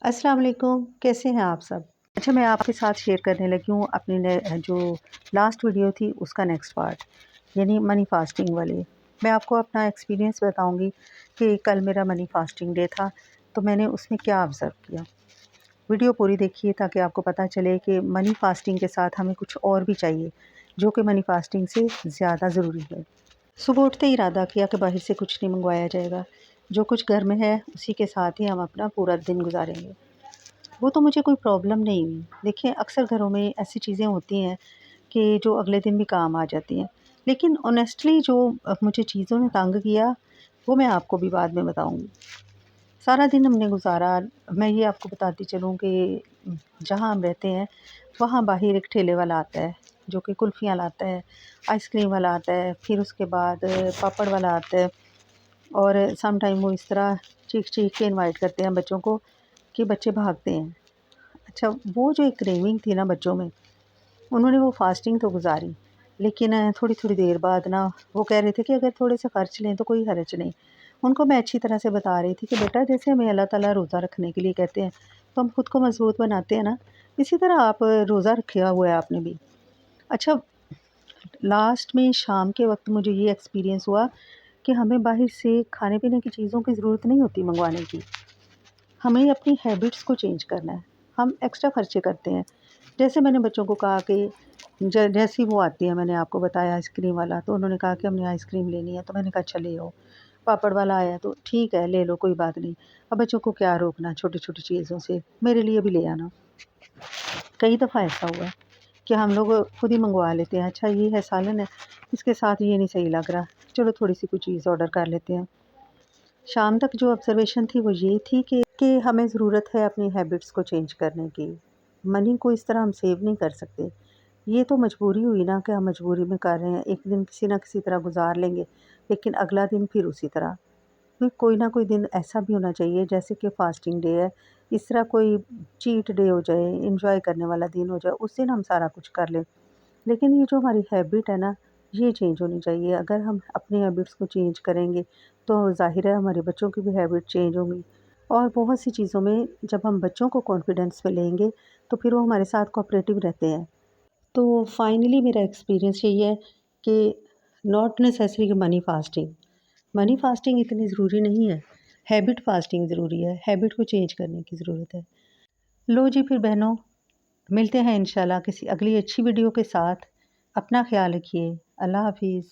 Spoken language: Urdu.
السلام علیکم، کیسے ہیں آپ سب؟ اچھا، میں آپ کے ساتھ شیئر کرنے لگی ہوں اپنی جو لاسٹ ویڈیو تھی اس کا نیکسٹ پارٹ، یعنی منی فاسٹنگ والے۔ میں آپ کو اپنا ایکسپیرینس بتاؤں گی کہ کل میرا منی فاسٹنگ ڈے تھا، تو میں نے اس میں کیا آبزرو کیا۔ ویڈیو پوری دیکھیے تاکہ آپ کو پتہ چلے کہ منی فاسٹنگ کے ساتھ ہمیں کچھ اور بھی چاہیے جو کہ منی فاسٹنگ سے زیادہ ضروری ہے۔ صبح اٹھتے ہی ارادہ کیا کہ باہر سے کچھ نہیں منگوایا جائے گا، جو کچھ گھر میں ہے اسی کے ساتھ ہی ہم اپنا پورا دن گزاریں گے۔ وہ تو مجھے کوئی پرابلم نہیں ہوئی۔ دیکھیں، اکثر گھروں میں ایسی چیزیں ہوتی ہیں کہ جو اگلے دن بھی کام آ جاتی ہیں، لیکن آنیسٹلی جو مجھے چیزوں نے تنگ کیا وہ میں آپ کو بھی بعد میں بتاؤں گی۔ سارا دن ہم نے گزارا۔ میں یہ آپ کو بتاتی چلوں کہ جہاں ہم رہتے ہیں وہاں باہر ایک ٹھیلے والا آتا ہے جو کہ کلفیاں لاتا ہے، آئس کریم والا آتا ہے، پھر اس کے بعد پاپڑ والا آتا ہے، اور سم ٹائم وہ اس طرح چیخ چیخ کے انوائٹ کرتے ہیں بچوں کو کہ بچے بھاگتے ہیں۔ اچھا، وہ جو ایک کریونگ تھی نا بچوں میں، انہوں نے وہ فاسٹنگ تو گزاری، لیکن تھوڑی تھوڑی دیر بعد نا وہ کہہ رہے تھے کہ اگر تھوڑے سے خرچ لیں تو کوئی حرج نہیں۔ ان کو میں اچھی طرح سے بتا رہی تھی کہ بیٹا، جیسے ہمیں اللہ تعالیٰ روزہ رکھنے کے لیے کہتے ہیں تو ہم خود کو مضبوط بناتے ہیں نا، اسی طرح آپ روزہ رکھا ہوا ہے آپ نے بھی۔ اچھا، لاسٹ میں شام کے وقت مجھے یہ ایکسپیرینس ہوا کہ ہمیں باہر سے کھانے پینے کی چیزوں کی ضرورت نہیں ہوتی منگوانے کی، ہمیں اپنی ہیبٹس کو چینج کرنا ہے۔ ہم ایکسٹرا خرچے کرتے ہیں، جیسے میں نے بچوں کو کہا کہ جیسی وہ آتی ہے، میں نے آپ کو بتایا آئس کریم والا، تو انہوں نے کہا کہ ہم نے آئس کریم لینی ہے، تو میں نے کہا اچھا لے آؤ۔ پاپڑ والا آیا تو ٹھیک ہے لے لو، کوئی بات نہیں۔ اب بچوں کو کیا روکنا چھوٹی چھوٹی چیزوں سے، میرے لیے بھی لے آنا۔ کئی دفعہ ایسا ہوا ہے کہ ہم لوگ خود ہی منگوا لیتے ہیں، اچھا یہ ہے سالن ہے، اس کے ساتھ یہ نہیں صحیح لگ رہا، چلو تھوڑی سی کوئی چیز آرڈر کر لیتے ہیں۔ شام تک جو آبزرویشن تھی وہ یہ تھی کہ ہمیں ضرورت ہے اپنی ہیبٹس کو چینج کرنے کی۔ منی کو اس طرح ہم سیو نہیں کر سکتے، یہ تو مجبوری ہوئی نا کہ ہم مجبوری میں کر رہے ہیں۔ ایک دن کسی نہ کسی طرح گزار لیں گے، لیکن اگلا دن پھر اسی طرح۔ کوئی نہ کوئی دن ایسا بھی ہونا چاہیے جیسے کہ فاسٹنگ ڈے ہے، اس طرح کوئی چیٹ ڈے ہو جائے، انجوائے کرنے والا دن ہو جائے، اس دن ہم سارا کچھ کر لیں۔ لیکن یہ جو ہماری ہیبٹ ہے نا، یہ چینج ہونی چاہیے۔ اگر ہم اپنی ہیبٹس کو چینج کریں گے تو ظاہر ہے ہمارے بچوں کی بھی ہیبٹ چینج ہوں گی، اور بہت سی چیزوں میں جب ہم بچوں کو کانفیڈنس میں لیں گے تو پھر وہ ہمارے ساتھ کوآپریٹو رہتے ہیں۔ تو فائنلی میرا ایکسپیرینس یہی ہے کہ ناٹ نیسیسری کہ منی فاسٹنگ اتنی ضروری نہیں ہے، ہیبٹ فاسٹنگ ضروری ہے، ہیبٹ کو چینج کرنے کی ضرورت ہے۔ لو جی پھر بہنوں، ملتے ہیں انشاءاللہ کسی اگلی اچھی ویڈیو کے ساتھ۔ اپنا خیال رکھیے۔ اللہ حافظ۔